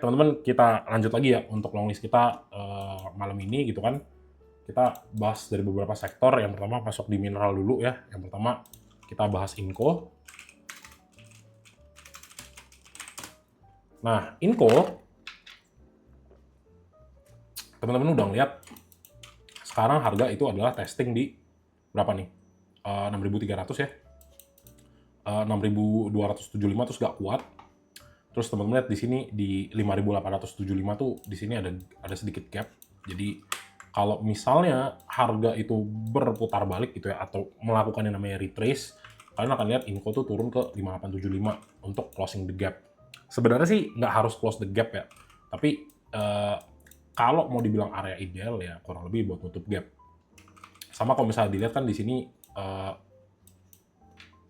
Teman-teman, kita lanjut lagi ya untuk long list kita malam ini gitu kan. Kita bahas dari beberapa sektor. Yang pertama masuk di mineral dulu ya. Yang pertama kita bahas Inco. Nah, Inco, teman-teman udah ngeliat sekarang harga itu adalah testing di berapa nih? 6.300 ya. 6.275 terus gak kuat. Terus teman-teman lihat di sini di 5.875 tuh di sini ada sedikit gap. Jadi kalau misalnya harga itu berputar balik gitu ya atau melakukan yang namanya retrace, kalian akan lihat Inco tuh turun ke 5.875 untuk closing the gap. Sebenarnya sih nggak harus close the gap ya, tapi kalau mau dibilang area ideal ya kurang lebih buat nutup gap. Sama kalau misalnya dilihat kan di sini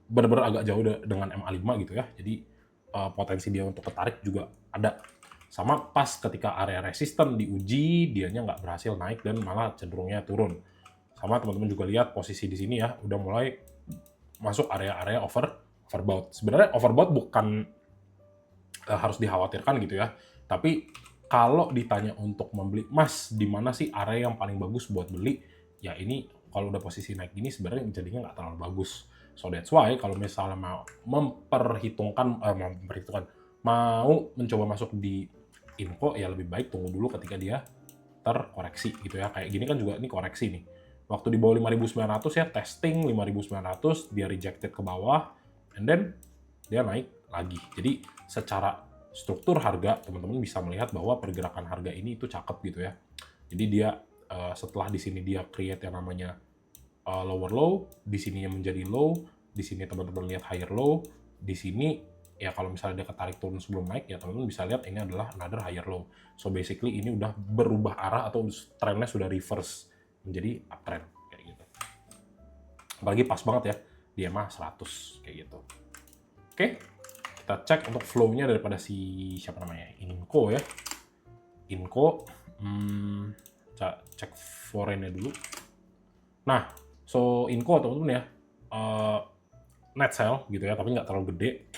benar-benar agak jauh dengan MA5 gitu ya. Jadi potensi dia untuk ketarik juga ada. Sama pas ketika area resisten diuji, dianya nggak berhasil naik dan malah cenderungnya turun. Sama teman-teman juga lihat posisi di sini ya, udah mulai masuk area-area overbought. Sebenarnya overbought bukan harus dikhawatirkan gitu ya. Tapi kalau ditanya untuk membeli emas, di mana sih area yang paling bagus buat beli? Ya ini kalau udah posisi naik gini sebenarnya jadinya nggak terlalu bagus. So that's why kalau misalnya mau mau mencoba masuk di Inco ya lebih baik tunggu dulu ketika dia terkoreksi gitu ya. Kayak gini kan juga ini koreksi nih. Waktu di bawah 5.900 ya testing 5.900 dia rejected ke bawah and then dia naik lagi. Jadi secara struktur harga teman-teman bisa melihat bahwa pergerakan harga ini itu cakep gitu ya. Jadi dia setelah di sini dia create yang namanya lower low, di sini yang menjadi low, di sini teman-teman lihat higher low, di sini ya kalau misalnya dia ketarik turun sebelum naik ya teman-teman bisa lihat ini adalah another higher low. So basically ini udah berubah arah atau trennya sudah reverse menjadi uptrend kayak gitu. Apalagi pas banget ya di EMA 100 kayak gitu. Oke, kita cek untuk flow-nya daripada si siapa namanya Inco ya. Inco, cek foreign-nya dulu. Nah, so Inco teman-teman ya, net sell gitu ya, tapi nggak terlalu gede.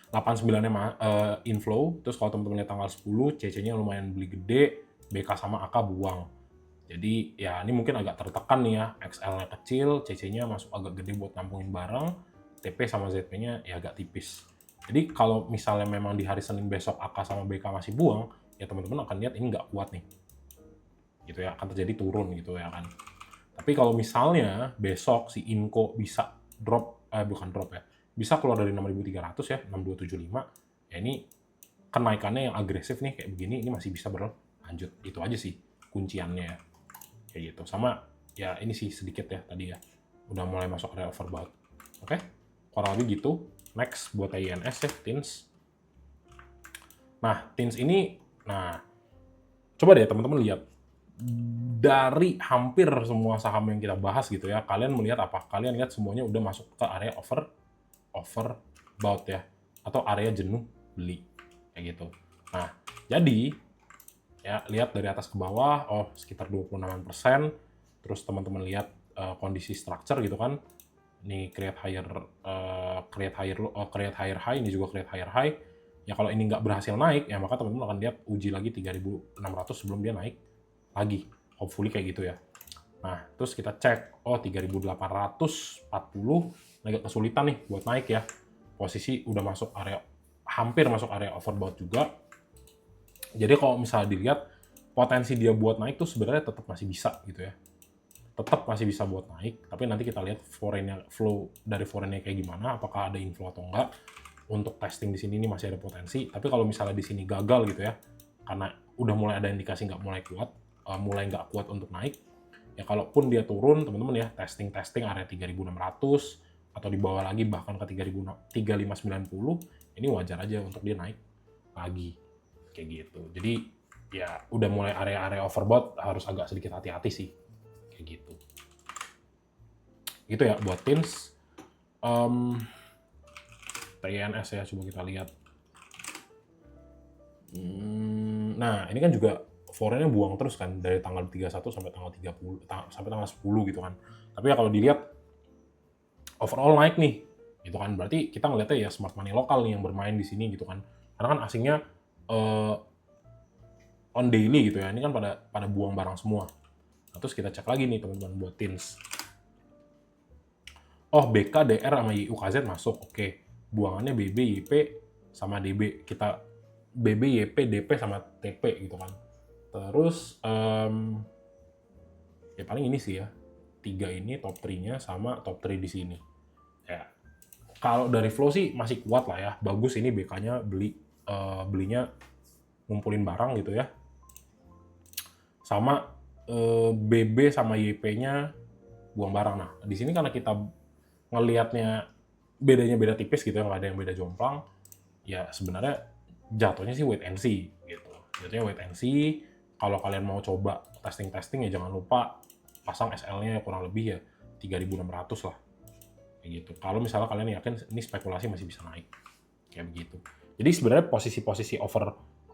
89-nya inflow, terus kalau teman-teman lihat tanggal 10, CC-nya lumayan beli gede, BK sama AK buang. Jadi ya ini mungkin agak tertekan nih ya, XL-nya kecil, CC-nya masuk agak gede buat nampungin barang, TP sama ZP-nya ya agak tipis. Jadi kalau misalnya memang di hari Senin besok AK sama BK masih buang, ya teman-teman akan lihat ini nggak kuat nih. Gitu ya, akan terjadi turun gitu ya kan. Tapi kalau misalnya besok si Inco bisa bukan drop ya, bisa keluar dari 6.300 ya, 6.275, ya ini kenaikannya yang agresif nih kayak begini, ini masih bisa berlanjut. Itu aja sih kunciannya ya. Kayak gitu. Sama ya ini sih sedikit ya tadi ya, udah mulai masuk area overbought. Oke, kurang lebih gitu. Next buat INS ya, TINS. Nah, TINS ini, nah coba deh teman-teman lihat dari hampir semua saham yang kita bahas gitu ya, kalian melihat apa? Kalian lihat semuanya udah masuk ke area overbought ya, atau area jenuh beli kayak gitu. Nah, jadi ya lihat dari atas ke bawah, oh sekitar 26%. Terus teman-teman lihat kondisi structure gitu kan. Ini create higher high, ini juga create higher high. Ya kalau ini nggak berhasil naik, ya maka teman-teman akan lihat uji lagi 3.600 sebelum dia naik lagi. Hopefully kayak gitu ya. Nah, terus kita cek, oh 3.840 agak kesulitan nih buat naik ya. Posisi udah masuk area, hampir masuk area overbought juga. Jadi kalau misalnya dilihat, potensi dia buat naik tuh sebenarnya tetap masih bisa gitu ya. Tetap masih bisa buat naik, tapi nanti kita lihat flow dari foreign-nya kayak gimana, apakah ada inflow atau enggak. Untuk testing di sini ini masih ada potensi, tapi kalau misalnya di sini gagal gitu ya, karena udah mulai ada indikasi mulai nggak kuat untuk naik, ya kalaupun dia turun teman-teman ya, testing area 3.600 atau di bawah lagi bahkan ke 3.590, ini wajar aja untuk dia naik lagi kayak gitu. Jadi ya udah mulai area-area overbought, harus agak sedikit hati-hati sih kayak gitu. Gitu ya buat TINS. TINS ya, coba kita lihat. Nah, ini kan juga foreign-nya buang terus kan dari tanggal 31 sampai tanggal 30 sampai tanggal 10 gitu kan. Tapi ya kalau dilihat overall naik nih gitu kan. Berarti kita ngeliatnya ya smart money lokal nih yang bermain di sini gitu kan. Karena kan asingnya eh, on daily gitu ya. Ini kan pada buang barang semua. Nah, terus kita cek lagi nih teman-teman buat teens. Oh, BK, DR sama YUKZ masuk. Oke. Buangannya BB, YP sama DB. Kita BB, YP, DP sama TP gitu kan. Terus ya paling ini sih ya. 3 ini top 3-nya sama top 3 di sini. Ya. Kalau dari flow sih masih kuat lah ya. Bagus ini BK-nya belinya ngumpulin barang gitu ya. Sama BB sama YP-nya buang barang. Nah, di sini karena kita ngelihatnya bedanya beda tipis gitu ya, nggak ada yang beda jomplang, ya sebenarnya jatuhnya sih wait and see gitu. Jatuhnya wait and see. Kalau kalian mau coba testing ya jangan lupa pasang SL-nya kurang lebih ya 3.600 lah. Kayak gitu. Kalau misalnya kalian yakin ini spekulasi masih bisa naik. Kayak begitu. Jadi sebenarnya posisi-posisi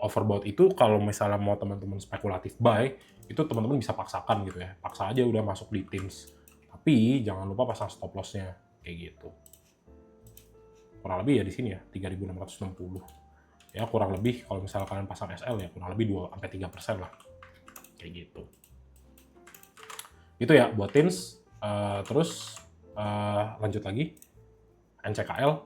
overbought itu kalau misalnya mau teman-teman spekulatif buy, itu teman-teman bisa paksakan gitu ya. Paksa aja udah masuk di teens. Tapi jangan lupa pasang stop loss-nya kayak gitu. Kurang lebih ya di sini ya 3.660. Ya kurang lebih kalau misalnya kalian pasang SL ya kurang lebih 2-3% lah. Kayak gitu. Itu ya buat teens. Terus lanjut lagi NCKL.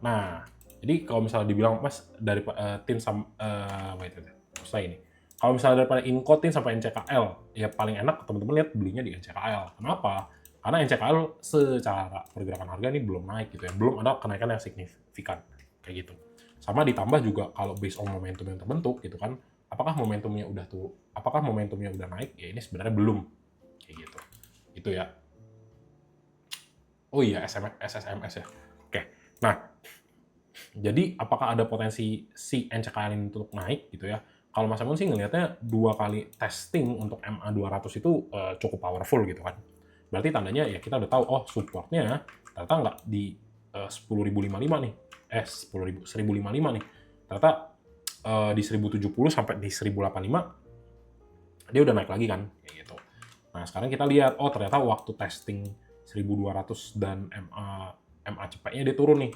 Nah, jadi kalau misalnya dibilang Mas dari teens saya ini. Kalau misalnya daripada Inco, teens sampai NCKL, ya paling enak teman-teman lihat belinya di NCKL. Kenapa? Karena NCKL secara pergerakan harga ini belum naik gitu ya, belum ada kenaikan yang signifikan kayak gitu. Sama ditambah juga kalau based on momentum yang terbentuk gitu kan, apakah momentumnya udah naik? Ya ini sebenarnya belum kayak gitu. Itu ya. Oh iya, SSMS ya. Oke. Nah, jadi apakah ada potensi si NCKL ini untuk naik gitu ya? Kalau Mas Emun sih ngelihatnya 2 kali testing untuk MA200 itu cukup powerful gitu kan. Berarti tandanya ya kita udah tahu, oh supportnya ternyata nggak di 10.055 nih. 10.055 nih. Ternyata di 1.070 sampai di 1.085 dia udah naik lagi kan. Kayak gitu. Nah sekarang kita lihat, oh ternyata waktu testing 1.200 dan MA cepatnya dia turun nih.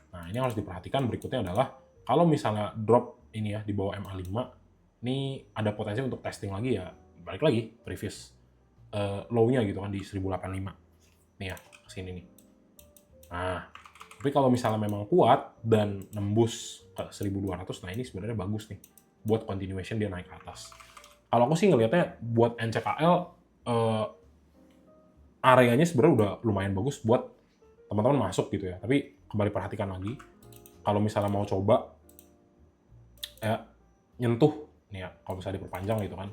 Nah, ini harus diperhatikan berikutnya adalah kalau misalnya drop ini ya di bawah MA5, ini ada potensi untuk testing lagi ya, balik lagi previous low-nya gitu kan di 1085. Nih ya, kesini nih. Nah, tapi kalau misalnya memang kuat dan nembus ke 1200, nah ini sebenarnya bagus nih buat continuation dia naik ke atas. Kalau aku sih ngelihatnya buat NCKL areanya sebenarnya udah lumayan bagus buat teman-teman masuk gitu ya. Tapi kembali perhatikan lagi, kalau misalnya mau coba ya nyentuh nih ya, kalau misalnya diperpanjang gitu kan.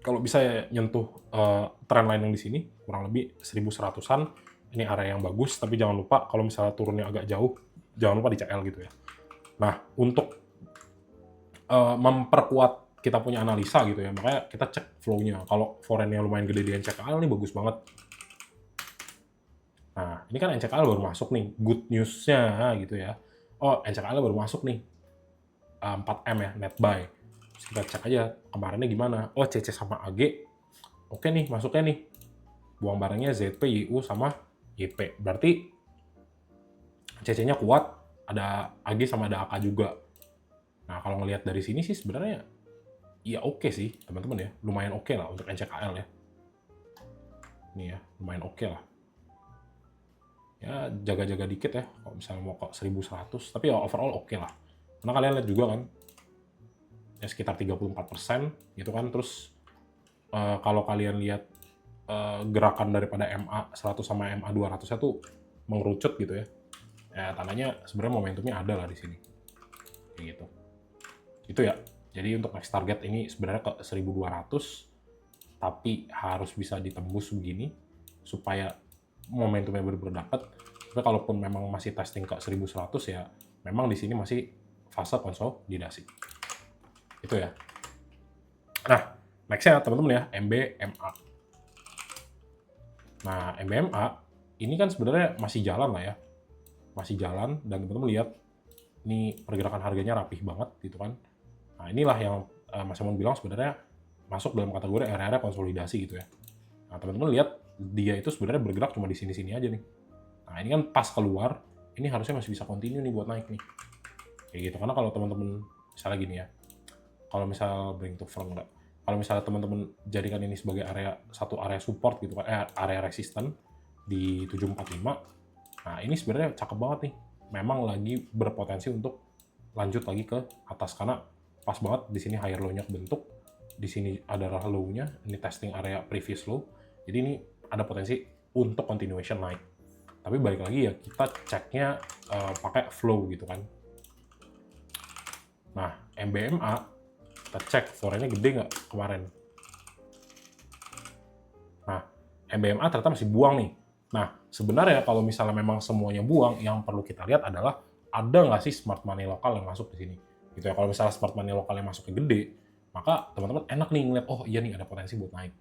Kalau bisa ya nyentuh trendline yang di sini kurang lebih 1100-an. Ini area yang bagus, tapi jangan lupa kalau misalnya turunnya agak jauh, jangan lupa di CL gitu ya. Nah, untuk memperkuat kita punya analisa gitu ya, makanya kita cek flow-nya. Kalau foreign yang lumayan gede di NCKL ini bagus banget. Nah, ini kan NCKL baru masuk nih, good news-nya gitu ya. Oh, NCKL baru masuk nih, 4M ya, net buy. Terus kita cek aja kemarinnya gimana. Oh, CC sama AG, oke nih, masuknya nih. Buang barangnya ZP, YU, sama YP. Berarti CC-nya kuat, ada AG sama ada AK juga. Nah, kalau ngelihat dari sini sih sebenarnya ya oke sih, teman-teman ya. Lumayan oke lah untuk NCKL ya. Ini ya, lumayan oke lah. Ya, jaga-jaga dikit ya, kalau misalnya mau ke 1100. Tapi ya overall oke lah. Karena kalian lihat juga kan, ya sekitar 34% gitu kan. Terus kalau kalian lihat gerakan daripada MA100 sama MA200-nya tuh mengerucut gitu ya. Ya, tandanya sebenarnya momentumnya ada lah di sini. Kayak gitu. Itu ya. Jadi untuk next target ini sebenarnya ke 1200, tapi harus bisa ditembus begini supaya momentumnya benar-benar dapat. Tapi kalaupun memang masih testing ke 1100 ya, memang di sini masih fase konsolidasi. Itu ya. Nah, next-nya teman-teman ya, MBMA. Nah, MBMA ini kan sebenarnya masih jalan lah ya. Masih jalan, dan teman-teman lihat ini pergerakan harganya rapih banget gitu kan. Nah, inilah yang Mas Emon bilang sebenarnya masuk dalam kategori area-area konsolidasi gitu ya. Nah, teman-teman lihat dia itu sebenarnya bergerak cuma di sini-sini aja nih. Nah, ini kan pas keluar ini harusnya masih bisa continue nih buat naik nih. Kayak gitu. Karena kalau teman-teman misalnya gini ya, kalau misal bring to front enggak, kalau misalnya teman-teman jadikan ini sebagai satu area support gitu kan, area resisten di 745, nah ini sebenarnya cakep banget nih. Memang lagi berpotensi untuk lanjut lagi ke atas karena pas banget di sini higher low-nya kebentuk, di sini ada low-nya, ini testing area previous low. Jadi ini ada potensi untuk continuation naik. Tapi balik lagi ya kita ceknya pakai flow gitu kan. Nah, MBMA kita cek foreign-nya gede nggak kemarin. Nah, MBMA ternyata masih buang nih. Nah, sebenarnya kalau misalnya memang semuanya buang, yang perlu kita lihat adalah ada nggak sih smart money lokal yang masuk di sini. Gitu ya. Kalau misalnya smart money lokal yang masuknya gede, maka teman-teman enak nih ngeliat, oh iya nih ada potensi buat naik.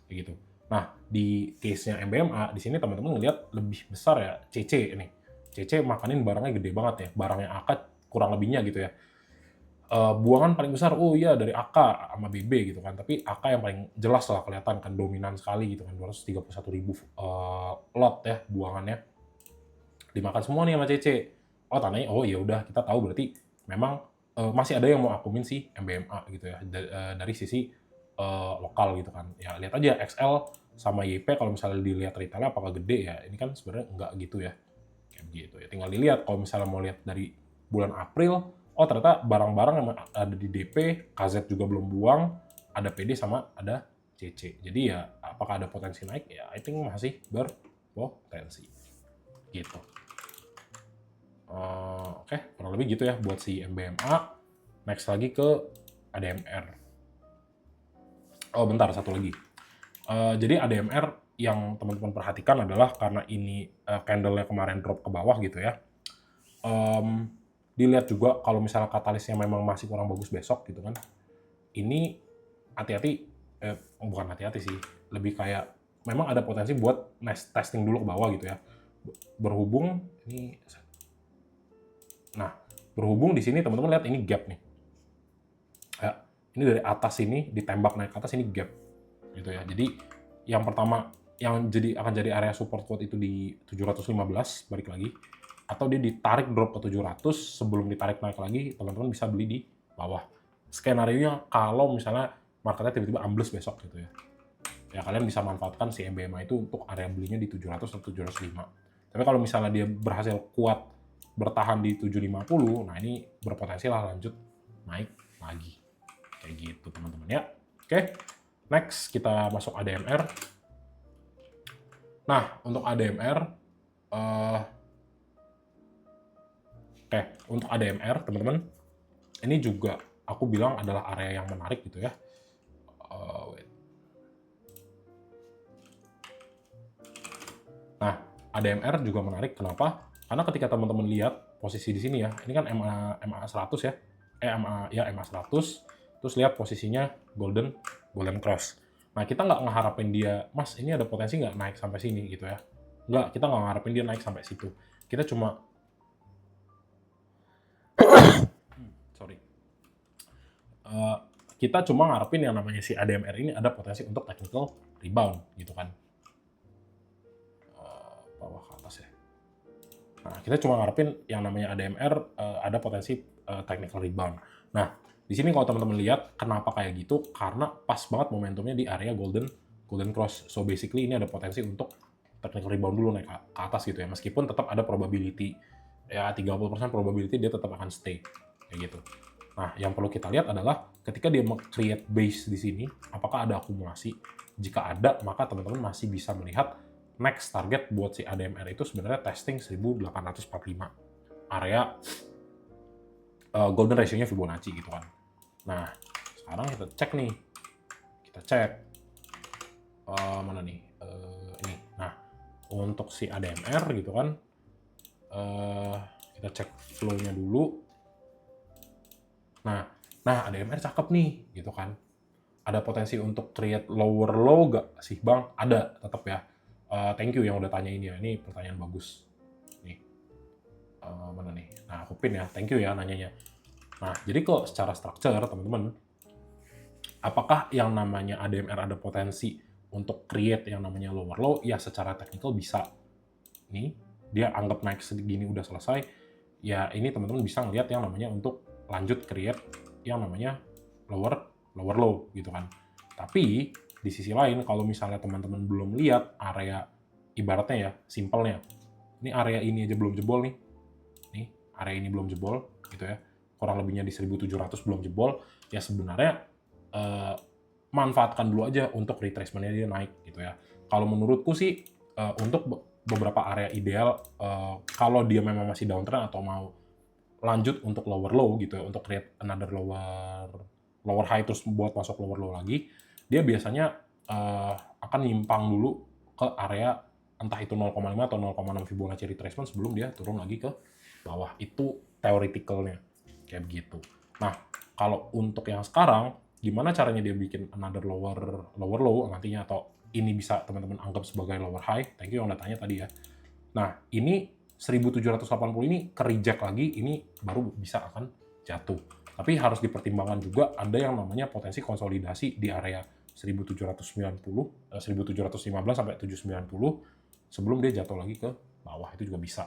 Kayak gitu. Nah, di case-nya MBMA, di sini teman-teman ngeliat lebih besar ya CC ini. CC makanin barangnya gede banget ya. Barangnya AK kurang lebihnya gitu ya. Buangan paling besar, oh iya dari AK sama BB gitu kan. Tapi AK yang paling jelas lah kelihatan kan dominan sekali gitu kan. 231.000 lot ya buangannya. Dimakan semua nih sama CC. Oh tandanya, oh ya udah kita tahu berarti memang masih ada yang mau akumin si MBMA gitu ya dari sisi lokal gitu kan. Ya lihat aja XL sama YP kalau misalnya dilihat retailnya apakah gede ya. Ini kan sebenarnya enggak gitu ya. Kayak gitu ya. Tinggal dilihat kalau misalnya mau lihat dari bulan April, oh ternyata barang-barang yang ada di DP, KZ juga belum buang, ada PD sama ada CC. Jadi ya apakah ada potensi naik? Ya I think masih berpotensi. Gitu. Oke, kurang lebih gitu ya buat si MBMA. Next lagi ke ADMR. Oh bentar, satu lagi. Jadi ADMR yang teman-teman perhatikan adalah karena ini candle-nya kemarin drop ke bawah gitu ya. Dilihat juga kalau misalnya katalisnya memang masih kurang bagus besok gitu kan. Ini hati-hati, bukan hati-hati sih, lebih kayak memang ada potensi buat testing dulu ke bawah gitu ya. Berhubung ini, nah berhubung di sini teman-teman lihat ini gap nih. Ya, ini dari atas ini ditembak naik ke atas ini gap gitu ya. Jadi yang pertama yang akan jadi area support quote itu di 715 balik lagi, atau dia ditarik drop ke 700 sebelum ditarik naik lagi, teman-teman bisa beli di bawah. Skenario-nya kalau misalnya marketnya tiba-tiba ambles besok gitu ya. Ya kalian bisa manfaatkan si MBMA itu untuk area belinya di 700 atau 705. Tapi kalau misalnya dia berhasil kuat bertahan di 750, nah ini berpotensi lah lanjut naik lagi. Kayak gitu teman-teman ya. Oke, next kita masuk ADMR. Nah, untuk ADMR, untuk ADMR teman-teman, ini juga aku bilang adalah area yang menarik gitu ya. Nah, ADMR juga menarik kenapa? Karena ketika teman-teman lihat posisi di sini ya, ini kan MA 100 ya. MA 100, terus lihat posisinya golden cross. Nah, kita nggak ngeharapin dia, Mas, ini ada potensi nggak naik sampai sini gitu ya. Nggak, kita nggak ngeharapin dia naik sampai situ. Kita cuma kita cuma ngarepin yang namanya si ADMR ini ada potensi untuk technical rebound gitu kan. Bawah ke atas ya. Nah, kita cuma ngarepin yang namanya ADMR ada potensi technical rebound. Nah, di sini kalau teman-teman lihat kenapa kayak gitu, karena pas banget momentumnya di area golden cross. So basically ini ada potensi untuk technical rebound dulu naik ke atas gitu ya. Meskipun tetap ada probability ya 30% probability dia tetap akan stay kayak gitu. Nah, yang perlu kita lihat adalah ketika dia create base di sini, apakah ada akumulasi? Jika ada, maka teman-teman masih bisa melihat next target buat si ADMR itu sebenarnya testing 1845 area golden ratio-nya Fibonacci gitu kan. Nah, sekarang kita cek nih. Kita cek mana nih? Ini. Nah, untuk si ADMR gitu kan, kita cek flow-nya dulu. Nah ADMR cakep nih, gitu kan. Ada potensi untuk create lower low gak sih Bang? Ada, tetap ya. Thank you yang udah tanya ini ya, ini pertanyaan bagus. Nih, mana nih? Nah, aku pin ya, thank you ya nanyanya. Nah, jadi kok secara structure, teman-teman, apakah yang namanya ADMR ada potensi untuk create yang namanya lower low? Ya, secara technical bisa. Nih, dia anggap naik segini udah selesai, ya ini teman-teman bisa ngelihat yang namanya untuk lanjut create yang namanya lower low gitu kan. Tapi di sisi lain kalau misalnya teman-teman belum lihat area, ibaratnya ya simpelnya, ini area ini aja belum jebol nih. Nih, area ini belum jebol gitu ya. Kurang lebihnya di 1700 belum jebol, ya sebenarnya manfaatkan dulu aja untuk retracement-nya dia naik gitu ya. Kalau menurutku sih untuk beberapa area ideal, kalau dia memang masih downtrend atau mau lanjut untuk lower low gitu ya, untuk create another lower high terus buat masuk lower low lagi, dia biasanya akan nyimpang dulu ke area entah itu 0,5 atau 0,6 Fibonacci retracement sebelum dia turun lagi ke bawah. Itu theoretical-nya kayak begitu. Nah, kalau untuk yang sekarang, gimana caranya dia bikin another lower low nantinya, atau ini bisa teman-teman anggap sebagai lower high? Thank you yang udah tanya tadi ya. Nah, ini 1780 ini ke-reject lagi, ini baru bisa akan jatuh. Tapi harus dipertimbangkan juga ada yang namanya potensi konsolidasi di area 1790, 1715 sampai 790 sebelum dia jatuh lagi ke bawah, itu juga bisa.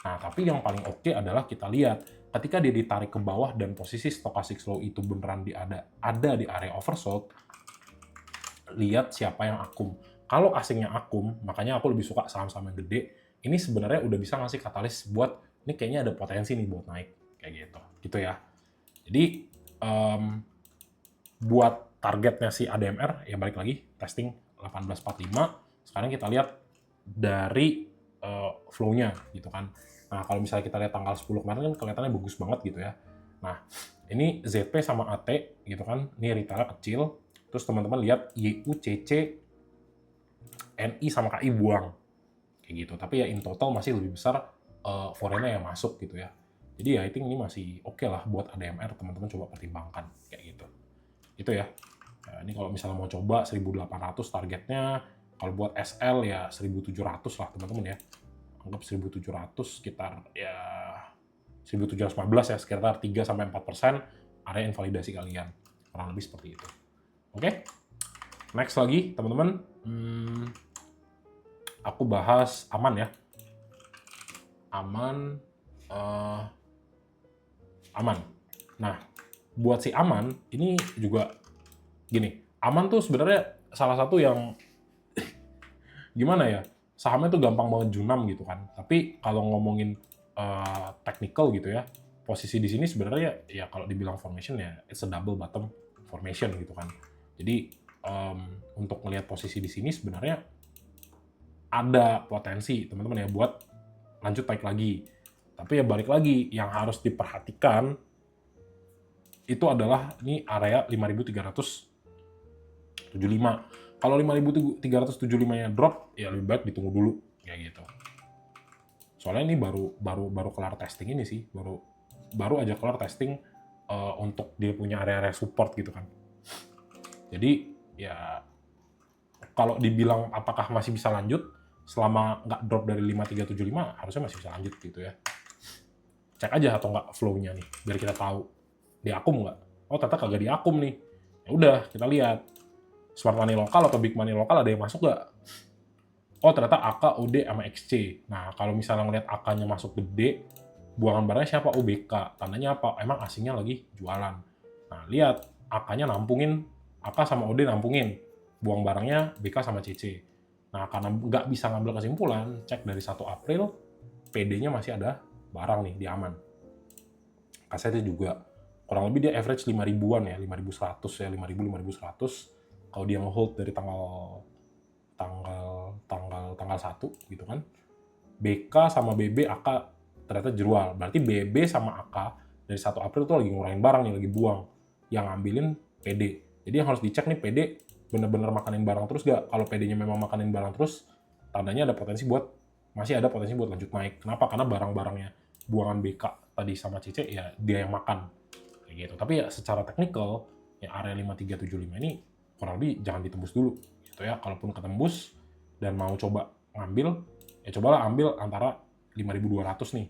Nah, tapi yang paling oke adalah kita lihat ketika dia ditarik ke bawah dan posisi stochastic slow itu beneran ada di area oversold, lihat siapa yang akum. Kalau asingnya akum, makanya aku lebih suka saham-saham yang gede. Ini sebenarnya udah bisa ngasih katalis buat ini kayaknya ada potensi nih buat naik kayak gitu, gitu ya. Jadi buat targetnya si ADMR ya balik lagi testing 1845. Sekarang kita lihat dari flow-nya gitu kan. Nah, kalau misalnya kita lihat tanggal 10 kemarin kan kelihatannya bagus banget gitu ya. Nah, ini ZP sama AT gitu kan. Ini retail kecil. Terus teman-teman lihat YU, CC, NI sama KI buang. Kayak gitu. Tapi ya in total masih lebih besar foreign-nya yang masuk gitu ya. Jadi ya I think ini masih oke lah buat ADMR, teman-teman coba pertimbangkan kayak gitu. Itu ya. Nah, ini kalau misalnya mau coba 1800 targetnya, kalau buat SL ya 1700 lah teman-teman ya. Anggap 1700 sekitar ya 1715 ya, sekitar 3-4% area invalidasi kalian. Kurang lebih seperti itu. Oke? Next lagi teman-teman. Aku bahas aman ya. Aman. Aman. Nah, buat si aman, ini juga gini. Aman tuh sebenarnya salah satu yang gimana ya, sahamnya tuh gampang banget junam gitu kan. Tapi kalau ngomongin technical gitu ya, posisi di sini sebenarnya ya kalau dibilang formation ya it's a double bottom formation gitu kan. Jadi untuk melihat posisi di sini sebenarnya ada potensi teman-teman ya buat lanjut naik lagi. Tapi ya balik lagi, yang harus diperhatikan itu adalah ini area 5375. Kalau 5375-nya drop, ya lebih baik ditunggu dulu kayak gitu. Soalnya ini baru kelar testing ini sih, baru aja kelar testing untuk dia punya area support gitu kan. Jadi ya kalau dibilang apakah masih bisa lanjut selama nggak drop dari 5375, harusnya masih bisa lanjut gitu ya. Cek aja atau nggak flow-nya nih, biar kita tahu diakum nggak. Oh ternyata kagak diakum nih. Ya udah kita lihat smart money lokal atau big money lokal ada yang masuk nggak. Oh ternyata AK, OD, sama XC. Nah kalau misalnya ngeliat AK-nya masuk gede, buangan barangnya siapa? Oh BK. Tandanya apa? Emang asingnya lagi jualan. Nah lihat AK-nya nampungin, AK sama OD nampungin, buang barangnya BK sama CC. Nah karena nggak bisa ngambil kesimpulan, cek dari 1 April PD-nya masih ada barang nih di aman. Kasetnya juga kurang lebih dia average 5.000-an ya, 5.100 ya, 5.000, 5.100. Kalau dia nge-hold dari tanggal 1 gitu kan. BK sama BB AK ternyata jual. Berarti BB sama AK dari 1 April tuh lagi ngurangin barang nih, lagi buang. Yang ngambilin PD. Jadi yang harus dicek nih PD bener-bener makanin barang terus gak? Kalau PD-nya memang makanin barang terus, tandanya masih ada potensi buat lanjut naik. Kenapa? Karena barang-barangnya buangan BK tadi sama CC ya dia yang makan. Kayak gitu. Tapi ya secara teknikal, ya area 5375 ini kurang lebih jangan ditembus dulu. Gitu ya. Kalaupun ketembus dan mau coba ngambil, ya cobalah ambil antara 5.200 nih.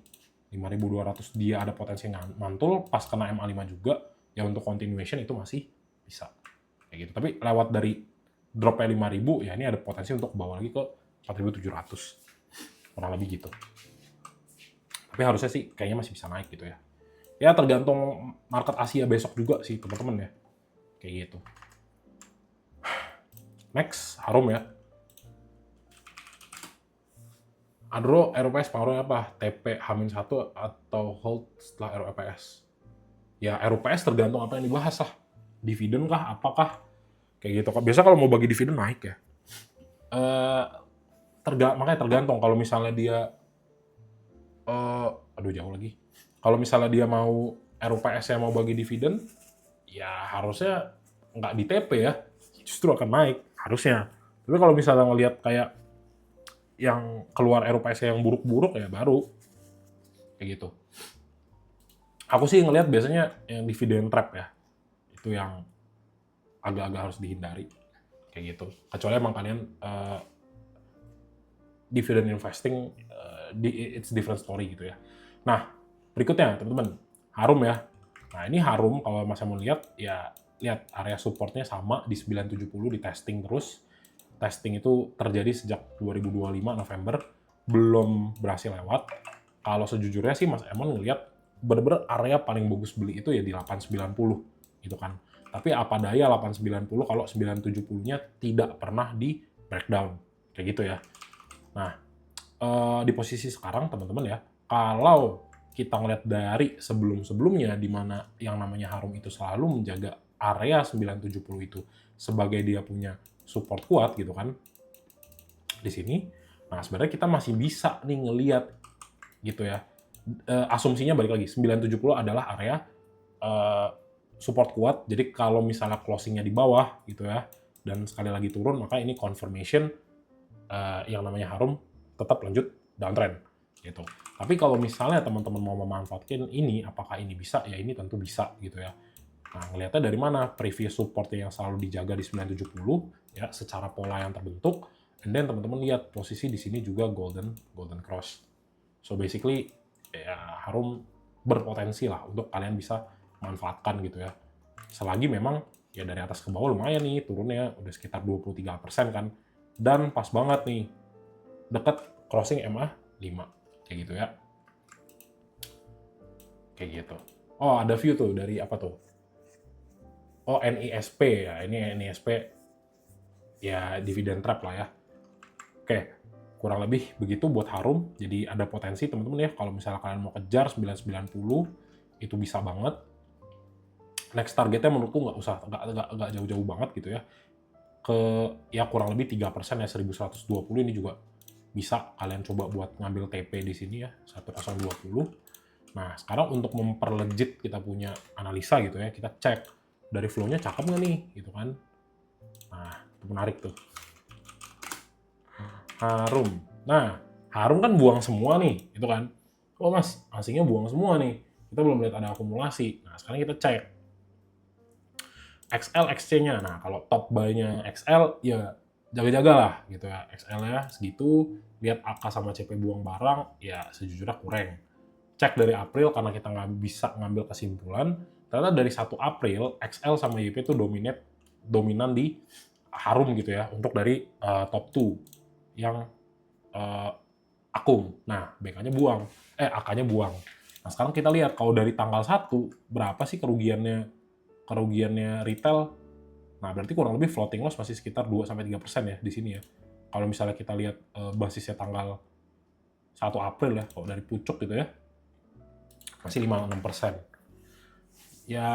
5.200 dia ada potensi mantul, pas kena MA5 juga, ya untuk continuation itu masih bisa. Kayak gitu. Tapi lewat dari dropnya 5.000, ya ini ada potensi untuk bawa lagi ke 4.700. Kurang lebih gitu. Tapi harusnya sih kayaknya masih bisa naik gitu ya. Ya tergantung market Asia besok juga sih teman-teman ya. Kayak gitu. Next, Harum ya. Adro, ROPS pengaruhnya apa? TP H-1 atau hold setelah ROPS? Ya ROPS tergantung apa yang dibahas lah. Dividen kah, apakah? Kayak gitu. Biasa kalau mau bagi dividen naik ya. Makanya tergantung kalau misalnya dia aduh jauh lagi. Kalau misalnya dia mau RUPS-nya mau bagi dividen, ya harusnya nggak di TP ya, justru akan naik harusnya. Tapi kalau misalnya ngelihat kayak yang keluar RUPS yang buruk-buruk ya baru kayak gitu. Aku sih ngelihat biasanya yang dividen trap ya, itu yang agak-agak harus dihindari kayak gitu. Kecuali emang kalian dividend investing, it's different story gitu ya. Nah, berikutnya teman-teman, Harum ya. Nah, ini Harum kalau Mas mau lihat, ya lihat area supportnya sama di 970 di testing terus. Testing itu terjadi sejak 2025 November, belum berhasil lewat. Kalau sejujurnya sih Mas Emon ngelihat bener-bener area paling bagus beli itu ya di 890 gitu kan. Tapi apa daya 890 kalau 970-nya tidak pernah di breakdown kayak gitu ya. Nah, di posisi sekarang teman-teman ya, kalau kita ngeliat dari sebelum-sebelumnya di mana yang namanya Harum itu selalu menjaga area 970 itu sebagai dia punya support kuat gitu kan di sini. Nah, sebenarnya kita masih bisa nih ngelihat gitu ya. Asumsinya balik lagi 970 adalah area support kuat. Jadi kalau misalnya closingnya di bawah gitu ya dan sekali lagi turun, maka ini confirmation yang namanya Harum tetap lanjut downtrend gitu. Tapi kalau misalnya teman-teman mau memanfaatkan ini, apakah ini bisa? Ya ini tentu bisa gitu ya. Nah, ngelihatnya dari mana? Previous support yang selalu dijaga di 970 ya secara pola yang terbentuk. And then teman-teman lihat posisi di sini juga golden cross. So basically ya Harum berpotensi lah untuk kalian bisa manfaatkan gitu ya. Selagi memang ya dari atas ke bawah lumayan nih turunnya udah sekitar 23% kan. Dan pas banget nih dekat crossing MA 5 kayak gitu ya. Kayak gitu. Oh, ada view tuh dari apa tuh? Oh, NISP ya. Ini NISP ya dividen trap lah ya. Oke, kurang lebih begitu buat Harum. Jadi ada potensi teman-teman ya kalau misalnya kalian mau kejar 990 itu bisa banget. Next targetnya menurutku nggak jauh-jauh banget gitu ya. Ke ya kurang lebih 3% ya 1120 ini juga bisa kalian coba buat ngambil TP di sini ya 1020. Nah, sekarang untuk memperlegit kita punya analisa gitu ya, kita cek dari flow-nya cakep nggak nih gitu kan. Nah, itu menarik tuh. Harum. Nah, Harum kan buang semua nih, gitu kan. Oh mas, asingnya buang semua nih. Kita belum lihat ada akumulasi. Nah, sekarang kita cek. XL XC-nya. Nah, kalau top buy-nya XL, ya jaga-jaga lah gitu ya. XL-nya segitu, lihat AK sama CP buang barang, ya sejujurnya kurang. Cek dari April, karena kita nggak bisa ngambil kesimpulan, ternyata dari 1 April, XL sama YP itu dominan di Harum gitu ya, untuk dari top 2 yang akum. Nah, BK-nya buang. AK-nya buang. Nah, sekarang kita lihat kalau dari tanggal 1, berapa sih kerugiannya retail? Nah, berarti kurang lebih floating loss masih sekitar 2-3% ya di sini ya. Kalau misalnya kita lihat basisnya tanggal 1 April ya, kalau dari pucuk gitu ya, masih 5-6%. Ya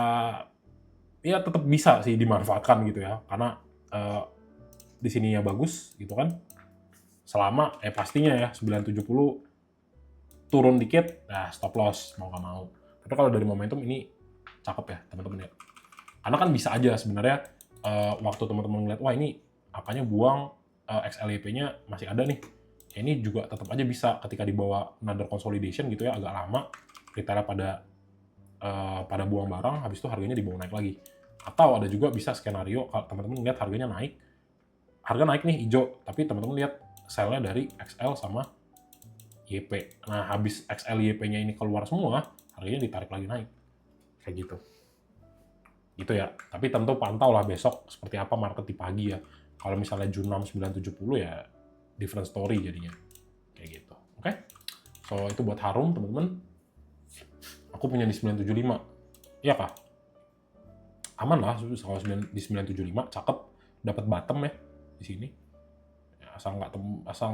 tetap bisa sih dimanfaatkan gitu ya, karena di sininya bagus gitu kan. Selama pastinya ya 970 turun dikit, nah stop loss mau nggak mau. Tapi kalau dari momentum ini cakep ya teman-teman ya. Karena kan bisa aja sebenarnya waktu teman-teman ngeliat wah ini apanya buang, XLYP-nya masih ada nih. Ya, ini juga tetap aja bisa ketika dibawa another consolidation gitu ya agak lama retailnya pada buang barang, habis itu harganya dibawa naik lagi. Atau ada juga bisa skenario kalau teman-teman lihat harganya naik, harga naik nih hijau, tapi teman-teman lihat sell-nya dari XL sama YP. Nah, habis XL YP-nya ini keluar semua, harganya ditarik lagi naik. Kayak gitu. Gitu ya. Tapi tentu pantau lah besok seperti apa market di pagi ya. Kalau misalnya Jun 6 970 ya different story jadinya. Kayak gitu. Oke? So itu buat harum teman-teman. Aku punya di 975. Iya kah? Aman lah kalau di 975, cakep. Dapat bottom ya di sini. Ya, asal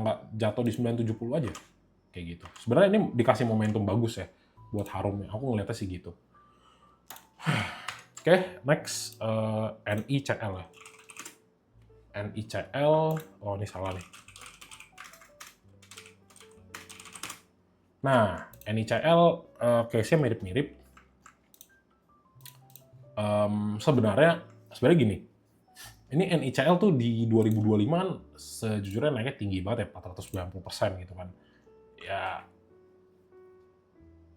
nggak jatuh di 970 aja. Kayak gitu. Sebenarnya ini dikasih momentum bagus ya buat harumnya. Aku ngeliatnya sih gitu. Oke, next NICL ya. NICL, oh ini salah nih. Nah, NICL case-nya mirip-mirip. Sebenarnya gini, ini NICL tuh di 2025 kan sejujurnya naiknya tinggi banget ya, 490% gitu kan. Ya,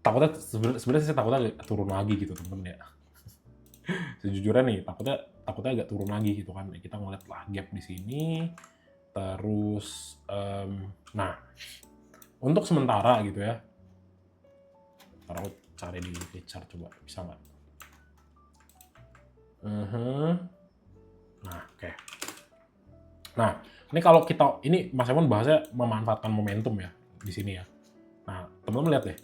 takutnya sebenarnya saya takutnya turun lagi gitu teman-teman ya. Sejujurnya nih, takutnya agak turun lagi gitu kan. Kita ngeliat lah gap di sini, terus, nah, untuk sementara gitu ya, ntar aku cari di chart coba, bisa nggak? Nah, oke. Nah, ini kalau ini Mas Emon bahasnya memanfaatkan momentum ya, di sini ya. Nah, teman-teman lihat deh,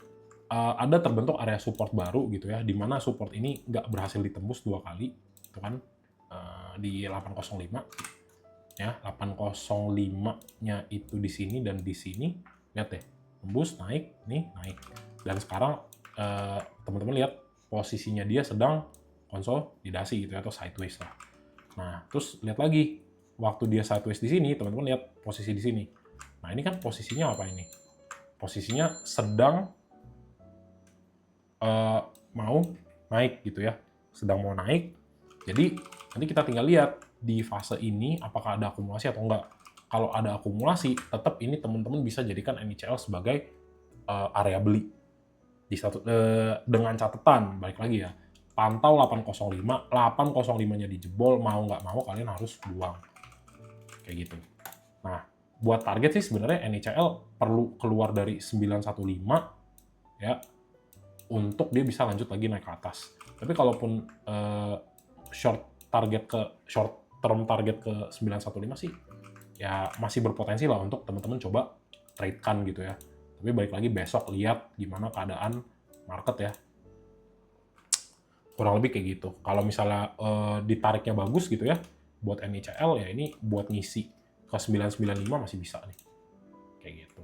ada terbentuk area support baru gitu ya, di mana support ini nggak berhasil ditembus 2 kali, itu kan, di 805, ya, 805-nya itu di sini dan di sini, lihat deh, tembus, naik, nih, naik. Dan sekarang, teman-teman lihat, posisinya dia sedang konsolidasi gitu ya, atau sideways lah. Nah, terus lihat lagi, waktu dia sideways di sini, teman-teman lihat posisi di sini. Nah, ini kan posisinya apa ini? Posisinya sedang mau naik gitu ya, sedang mau naik. Jadi nanti kita tinggal lihat di fase ini apakah ada akumulasi atau enggak. Kalau ada akumulasi, tetap ini teman-teman bisa jadikan NICL sebagai area beli. Dengan catatan, balik lagi ya, pantau 805, 805-nya dijebol, mau nggak mau kalian harus buang. Kayak gitu. Nah, buat target sih sebenarnya NICL perlu keluar dari 915 ya, untuk dia bisa lanjut lagi naik ke atas. Tapi kalaupun short term target ke 915 sih, ya masih berpotensi lah untuk teman-teman coba trade-kan gitu ya. Tapi balik lagi besok lihat gimana keadaan market ya. Kurang lebih kayak gitu. Kalau misalnya ditariknya bagus gitu ya, buat NICL ya ini buat ngisi ke 995 masih bisa nih. Kayak gitu.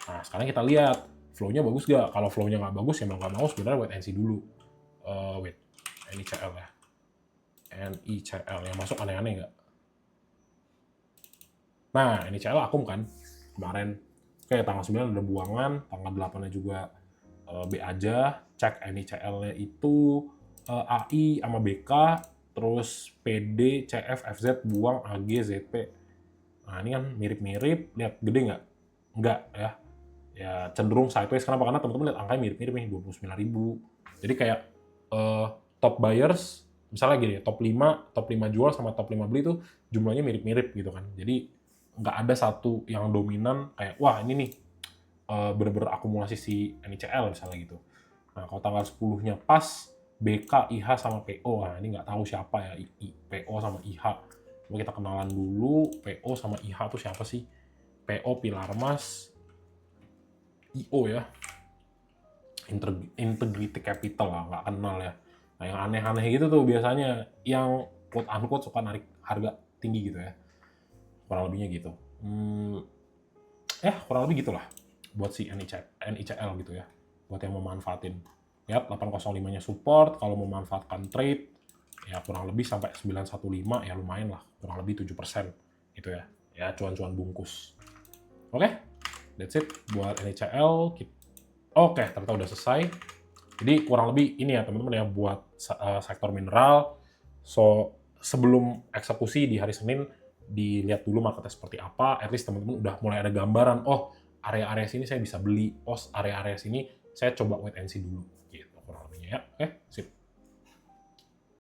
Nah, sekarang kita lihat flow-nya bagus gak? Kalau flow-nya nggak bagus ya mau nggak mau sebenarnya wait and see dulu. NICL ya. NICL yang masuk aneh-aneh nggak? Nah, NICL akum kan kemarin. Oke, tanggal 9 ada buangan, tanggal 8-nya juga B aja. Cek NICL-nya itu AI sama BK, terus PD, CF, FZ, buang, AG, ZP. Nah, ini kan mirip-mirip, lihat gede nggak? Nggak ya. Ya cenderung sideways, kenapa? Karena teman-teman lihat angkanya mirip-mirip nih, 29.000. Jadi kayak top buyers, misalnya gini, top 5 jual sama top 5 beli itu jumlahnya mirip-mirip gitu kan. Jadi nggak ada satu yang dominan kayak, wah ini nih bener-bener akumulasi si NICL misalnya gitu. Nah, kalau tanggal 10-nya pas, BK, IH, sama PO. Nah, ini nggak tahu siapa ya, PO sama IH. Coba kita kenalan dulu, PO sama IH tuh siapa sih? PO Pilar Mas, IO ya, Integrity Capital lah, nggak kenal ya. Nah, yang aneh-aneh gitu tuh biasanya, yang quote-unquote suka narik harga tinggi gitu ya. Kurang lebihnya gitu. Kurang lebih gitulah buat si NICL gitu ya. Buat yang memanfaatin. Lihat 805-nya support, kalau memanfaatkan trade, ya kurang lebih sampai 915, ya lumayan lah. Kurang lebih 7% gitu ya. Ya cuan-cuan bungkus. Oke, that's it buat NICL. Oke, ternyata udah selesai. Jadi kurang lebih ini ya teman-teman ya buat sektor mineral. So, sebelum eksekusi di hari Senin, dilihat dulu marketnya seperti apa. At least teman-teman udah mulai ada gambaran, oh area-area sini saya bisa beli, oh area-area sini saya coba wait and see dulu. Gitu kurang lebihnya ya. Oke, sip.